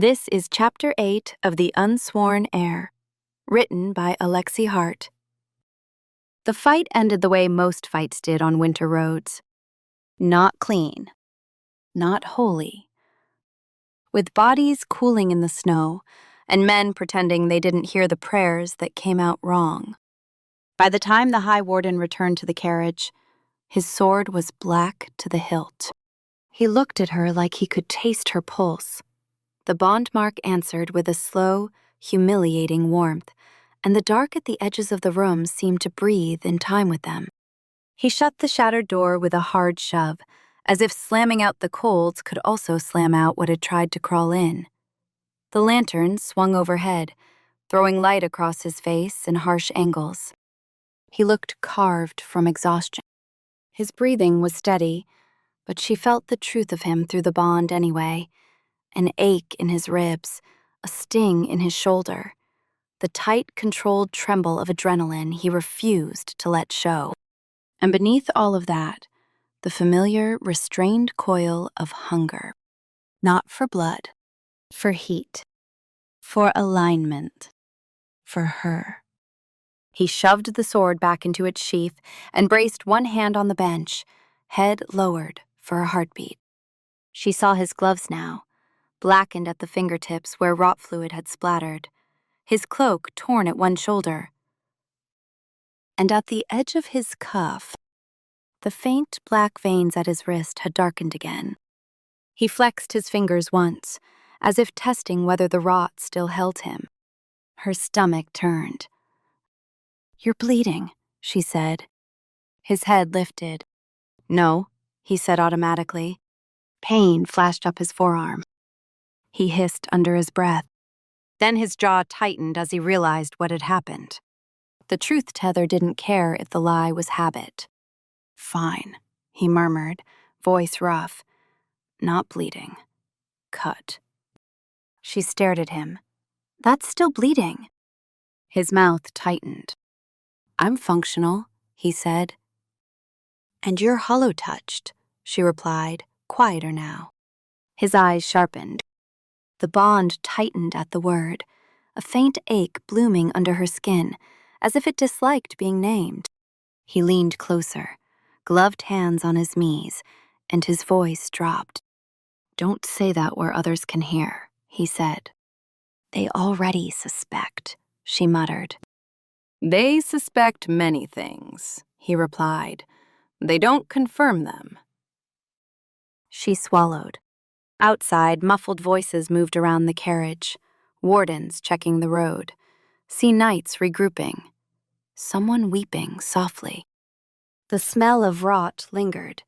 This is Chapter 8 of The Unsworn Heir, written by Alexi Hart. The fight ended the way most fights did on winter roads. Not clean. Not holy. With bodies cooling in the snow, and men pretending they didn't hear the prayers that came out wrong. By the time the High Warden returned to the carriage, his sword was black to the hilt. He looked at her like he could taste her pulse. The bondmark answered with a slow, humiliating warmth, and the dark at the edges of the room seemed to breathe in time with them. He shut the shattered door with a hard shove, as if slamming out the colds could also slam out what had tried to crawl in. The lantern swung overhead, throwing light across his face in harsh angles. He looked carved from exhaustion. His breathing was steady, but she felt the truth of him through the bond anyway. An ache in his ribs, a sting in his shoulder, the tight, controlled tremble of adrenaline he refused to let show. And beneath all of that, the familiar, restrained coil of hunger. Not for blood, for heat, for alignment, for her. He shoved the sword back into its sheath and braced one hand on the bench, head lowered for a heartbeat. She saw his gloves now, blackened at the fingertips where rot fluid had splattered, his cloak torn at one shoulder. And at the edge of his cuff, the faint black veins at his wrist had darkened again. He flexed his fingers once, as if testing whether the rot still held him. Her stomach turned. "You're bleeding," she said. His head lifted. "No," he said automatically. Pain flashed up his forearm. He hissed under his breath. Then his jaw tightened as he realized what had happened. The truth tether didn't care if the lie was habit. "Fine," he murmured, voice rough. "Not bleeding. Cut." She stared at him. "That's still bleeding." His mouth tightened. "I'm functional," he said. "And you're hollow-touched," she replied, quieter now. His eyes sharpened. The bond tightened at the word, a faint ache blooming under her skin, as if it disliked being named. He leaned closer, gloved hands on his knees, and his voice dropped. "Don't say that where others can hear," he said. "They already suspect," she muttered. "They suspect many things," he replied. "They don't confirm them." She swallowed. Outside, muffled voices moved around the carriage, wardens checking the road, sea knights regrouping, someone weeping softly. The smell of rot lingered,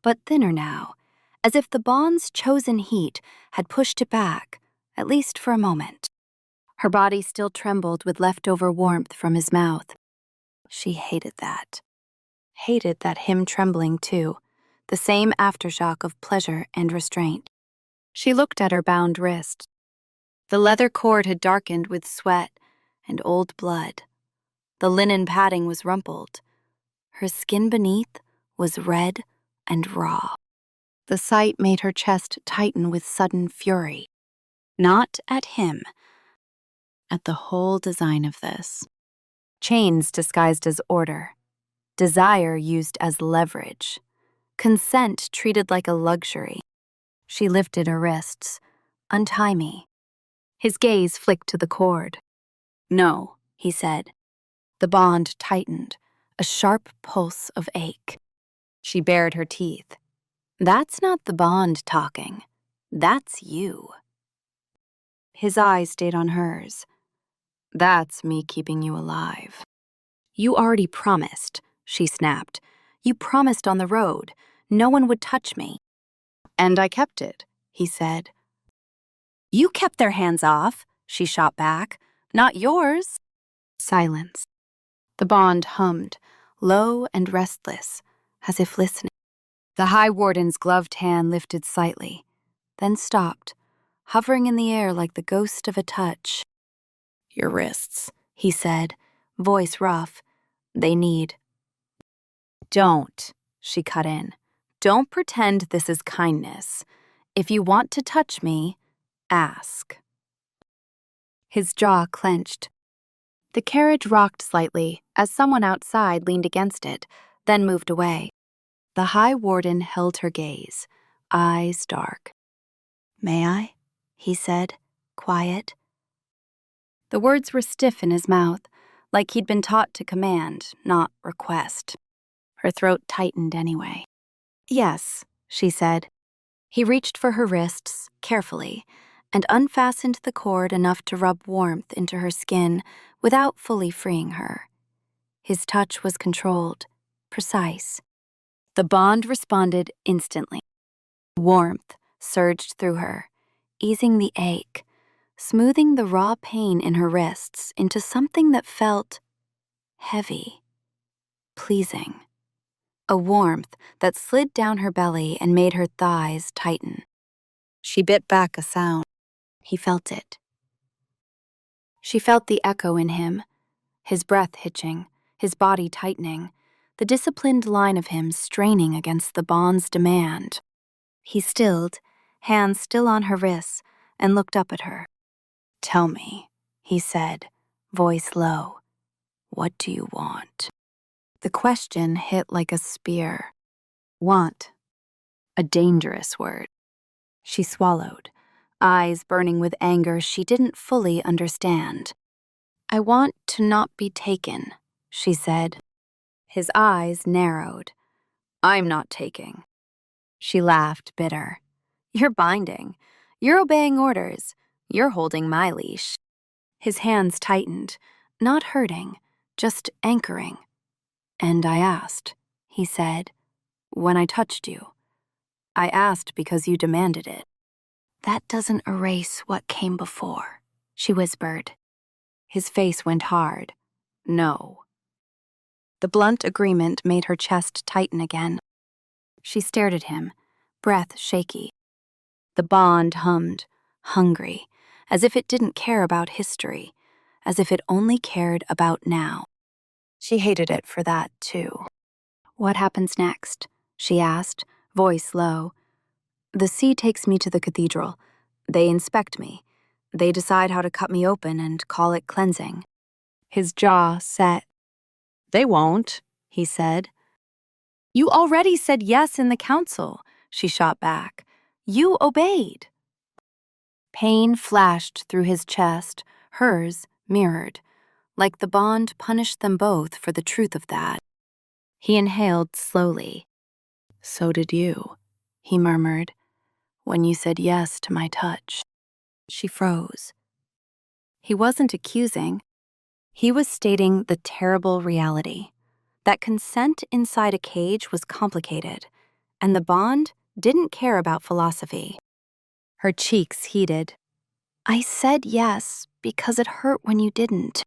but thinner now, as if the bond's chosen heat had pushed it back, at least for a moment. Her body still trembled with leftover warmth from his mouth. She hated that. Hated that him trembling too, the same aftershock of pleasure and restraint. She looked at her bound wrist. The leather cord had darkened with sweat and old blood. The linen padding was rumpled. Her skin beneath was red and raw. The sight made her chest tighten with sudden fury. Not at him. At the whole design of this. Chains disguised as order. Desire used as leverage. Consent treated like a luxury. She lifted her wrists. "Untie me." His gaze flicked to the cord. "No," he said. The bond tightened, a sharp pulse of ache. She bared her teeth. "That's not the bond talking. That's you." His eyes stayed on hers. "That's me keeping you alive." "You already promised," she snapped. "You promised on the road. No one would touch me." "And I kept it," he said. "You kept their hands off," she shot back. "Not yours." Silence. The bond hummed, low and restless, as if listening. The High Warden's gloved hand lifted slightly, then stopped, hovering in the air like the ghost of a touch. "Your wrists," he said, voice rough. "They need." "Don't," she cut in. "Don't pretend this is kindness. If you want to touch me, Ask. His jaw clenched. The carriage rocked slightly as someone outside leaned against it, then moved away. The High Warden held her gaze, eyes dark. "May I?" he said, quiet. The words were stiff in his mouth, like he'd been taught to command, not request. Her throat tightened anyway. "Yes," she said. He reached for her wrists, carefully, and unfastened the cord enough to rub warmth into her skin without fully freeing her. His touch was controlled, precise. The bond responded instantly. Warmth surged through her, easing the ache, smoothing the raw pain in her wrists into something that felt heavy, pleasing. A warmth that slid down her belly and made her thighs tighten. She bit back a sound. He felt it. She felt the echo in him, his breath hitching, his body tightening, the disciplined line of him straining against the bond's demand. He stilled, hands still on her wrists, and looked up at her. "Tell me," he said, voice low. "What do you want?" The question hit like a spear. Want. A dangerous word. She swallowed, eyes burning with anger she didn't fully understand. "I want to not be taken," she said. His eyes narrowed. "I'm not taking." She laughed, bitter. "You're binding. You're obeying orders. You're holding my leash." His hands tightened, not hurting, just anchoring. "And I asked," he said, "when I touched you. I asked because you demanded it." "That doesn't erase what came before," she whispered. His face went hard. "No." The blunt agreement made her chest tighten again. She stared at him, breath shaky. The bond hummed, hungry, as if it didn't care about history, as if it only cared about now. She hated it for that, too. "What happens next?" she asked, voice low. "The sea takes me to the cathedral. They inspect me. They decide how to cut me open and call it cleansing." His jaw set. "They won't," he said. "You already said yes in the council," she shot back. "You obeyed." Pain flashed through his chest, hers mirrored, like the bond punished them both for the truth of that. He inhaled slowly. "So did you," he murmured, "when you said yes to my touch." She froze. He wasn't accusing. He was stating the terrible reality, that consent inside a cage was complicated, and the bond didn't care about philosophy. Her cheeks heated. "I said yes because it hurt when you didn't."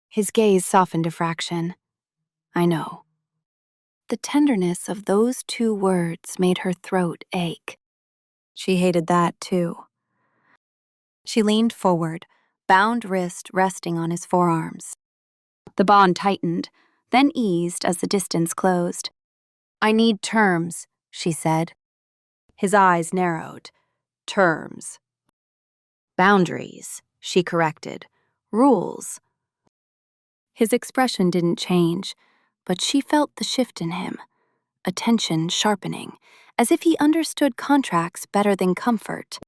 His gaze softened a fraction. "I know." The tenderness of those two words made her throat ache. She hated that, too. She leaned forward, bound wrist resting on his forearms. The bond tightened, then eased as the distance closed. "I need terms," she said. His eyes narrowed. "Terms." "Boundaries," she corrected. "Rules." His expression didn't change, but she felt the shift in him, a tension sharpening, as if he understood contracts better than comfort.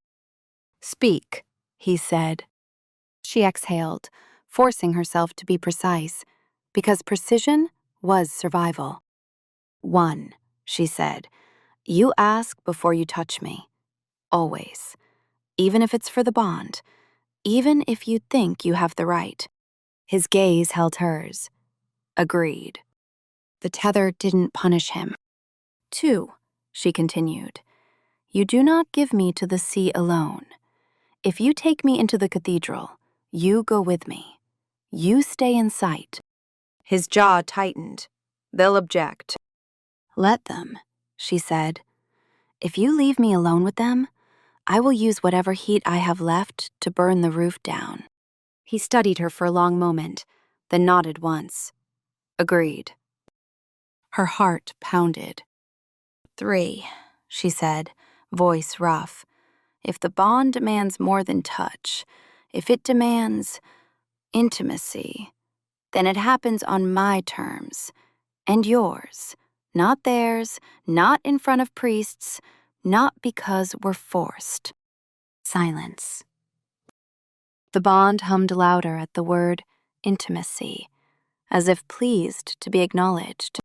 "Speak," he said. She exhaled, forcing herself to be precise, because precision was survival. "1," she said. "You ask before you touch me. Always. Even if it's for the bond. Even if you think you have the right." His gaze held hers. Agreed. The tether didn't punish him. 2, she continued. "You do not give me to the sea alone. If you take me into the cathedral, you go with me. You stay in sight." His jaw tightened. "They'll object." "Let them," she said. "If you leave me alone with them, I will use whatever heat I have left to burn the roof down." He studied her for a long moment, then nodded once. Agreed. Her heart pounded. 3, she said, voice rough. If the bond demands more than touch, if it demands intimacy, then it happens on my terms and yours, not theirs, not in front of priests, not because we're forced. Silence. The bond hummed louder at the word intimacy, as if pleased to be acknowledged.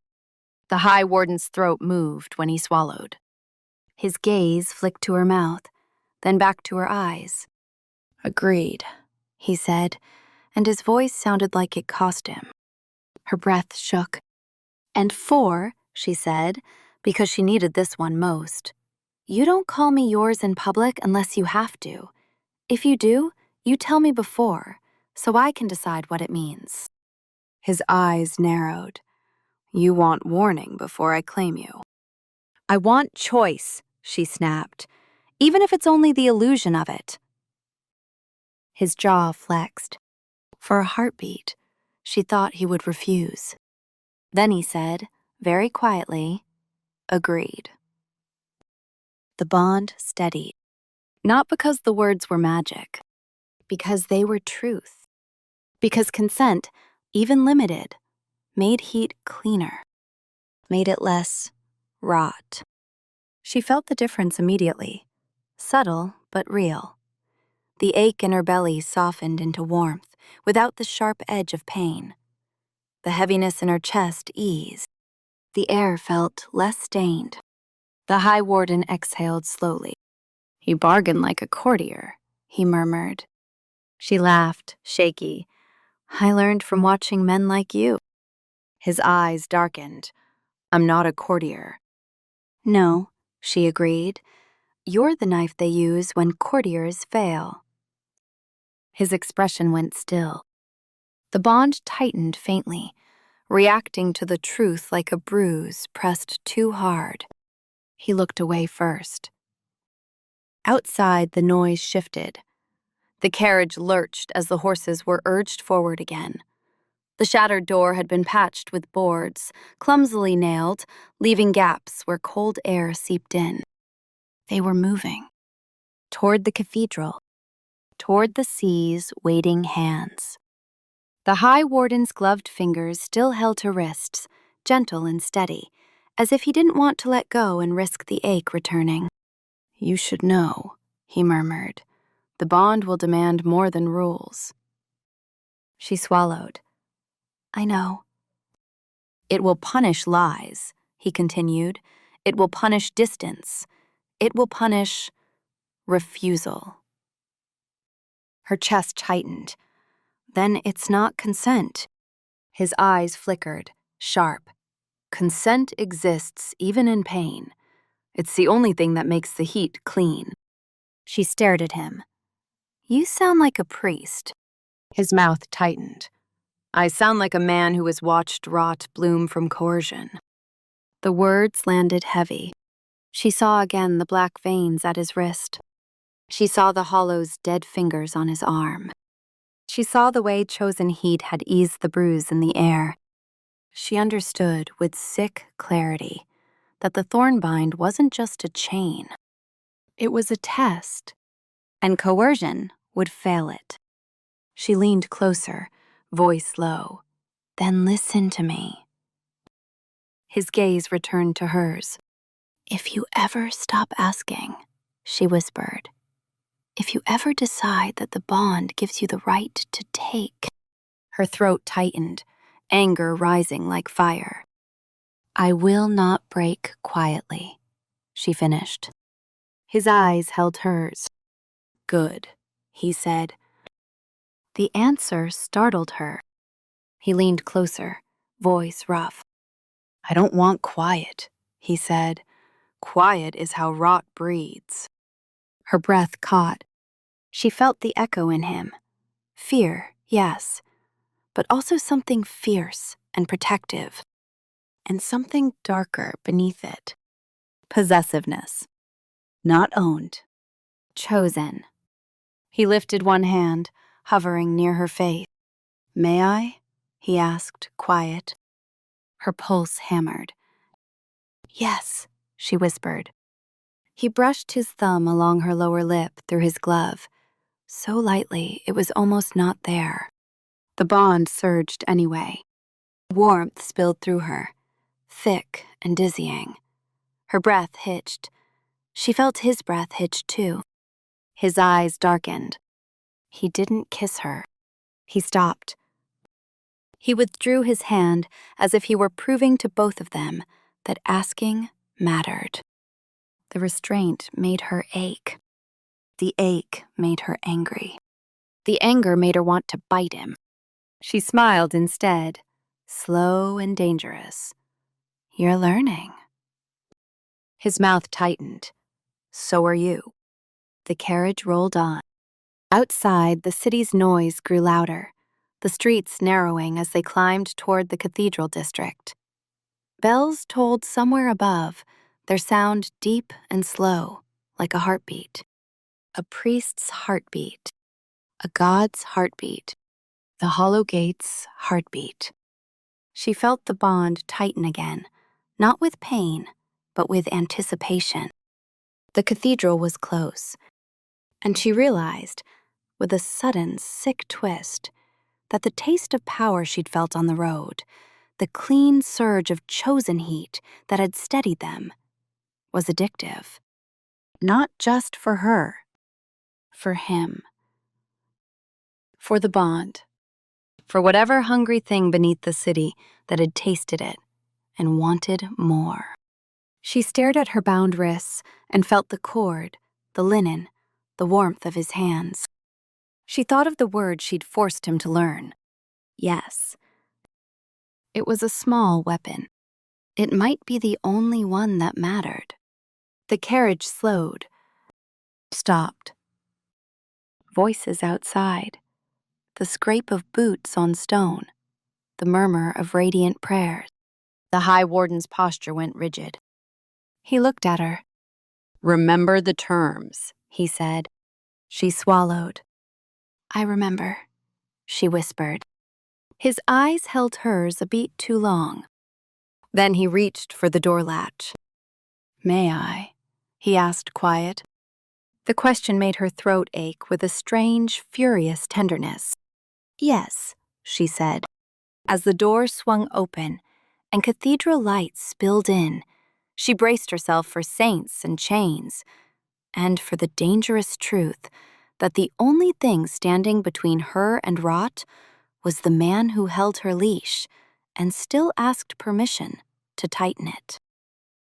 The High Warden's throat moved when he swallowed. His gaze flicked to her mouth, then back to her eyes. Agreed, he said, and his voice sounded like it cost him. Her breath shook. And 4, she said, because she needed this one most. You don't call me yours in public unless you have to. If you do, you tell me before, so I can decide what it means. His eyes narrowed. You want warning before I claim you. I want choice, she snapped, even if it's only the illusion of it. His jaw flexed. For a heartbeat, she thought he would refuse. Then he said, very quietly, agreed. The bond steadied, not because the words were magic, because they were truth. Because consent, even limited, made heat cleaner, made it less rot. She felt the difference immediately, subtle but real. The ache in her belly softened into warmth without the sharp edge of pain. The heaviness in her chest eased. The air felt less stained. The High Warden exhaled slowly. You bargain like a courtier, he murmured. She laughed, shaky. I learned from watching men like you. His eyes darkened. I'm not a courtier. No, she agreed. You're the knife they use when courtiers fail. His expression went still. The bond tightened faintly, reacting to the truth like a bruise pressed too hard. He looked away first. Outside, the noise shifted. The carriage lurched as the horses were urged forward again. The shattered door had been patched with boards, clumsily nailed, leaving gaps where cold air seeped in. They were moving. Toward the cathedral. Toward the sea's waiting hands. The High Warden's gloved fingers still held her wrists, gentle and steady, as if he didn't want to let go and risk the ache returning. You should know, he murmured. The bond will demand more than rules. She swallowed. I know. It will punish lies, he continued. It will punish distance. It will punish refusal. Her chest tightened. Then it's not consent. His eyes flickered, sharp. Consent exists even in pain. It's the only thing that makes the heat clean. She stared at him. You sound like a priest. His mouth tightened. I sound like a man who has watched rot bloom from coercion. The words landed heavy. She saw again the black veins at his wrist. She saw the hollow's dead fingers on his arm. She saw the way chosen heat had eased the bruise in the air. She understood with sick clarity that the thornbind wasn't just a chain. It was a test, and coercion would fail it. She leaned closer, voice low. Then listen to me. His gaze returned to hers. If you ever stop asking, she whispered. If you ever decide that the bond gives you the right to take. Her throat tightened, anger rising like fire. I will not break quietly, she finished. His eyes held hers. Good, he said. The answer startled her. He leaned closer, voice rough. I don't want quiet, he said. Quiet is how rot breeds. Her breath caught. She felt the echo in him. Fear, yes, but also something fierce and protective, and something darker beneath it. Possessiveness. Not owned. Chosen. He lifted one hand, hovering near her face. May I? He asked, quiet. Her pulse hammered. Yes, she whispered. He brushed his thumb along her lower lip through his glove, so lightly it was almost not there. The bond surged anyway. Warmth spilled through her, thick and dizzying. Her breath hitched. She felt his breath hitch too. His eyes darkened. He didn't kiss her. He stopped. He withdrew his hand as if he were proving to both of them that asking mattered. The restraint made her ache. The ache made her angry. The anger made her want to bite him. She smiled instead, slow and dangerous. "You're learning." His mouth tightened. "So are you." The carriage rolled on. Outside, the city's noise grew louder, the streets narrowing as they climbed toward the cathedral district. Bells tolled somewhere above, their sound deep and slow, like a heartbeat. A priest's heartbeat. A god's heartbeat. The hollow gate's heartbeat. She felt the bond tighten again, not with pain, but with anticipation. The cathedral was close, and she realized, with a sudden, sick twist, that the taste of power she'd felt on the road, the clean surge of chosen heat that had steadied them, was addictive. Not just for her, for him. For the bond. For whatever hungry thing beneath the city that had tasted it and wanted more. She stared at her bound wrists and felt the cord, the linen, the warmth of his hands. She thought of the word she'd forced him to learn. Yes. It was a small weapon. It might be the only one that mattered. The carriage slowed. Stopped. Voices outside. The scrape of boots on stone. The murmur of radiant prayers. The High Warden's posture went rigid. He looked at her. "Remember the terms," he said. She swallowed. "I remember," she whispered. His eyes held hers a beat too long. Then he reached for the door latch. "May I?" he asked, quiet. The question made her throat ache with a strange, furious tenderness. "Yes," she said. As the door swung open and cathedral lights spilled in, she braced herself for saints and chains, and for the dangerous truth that the only thing standing between her and rot was the man who held her leash and still asked permission to tighten it.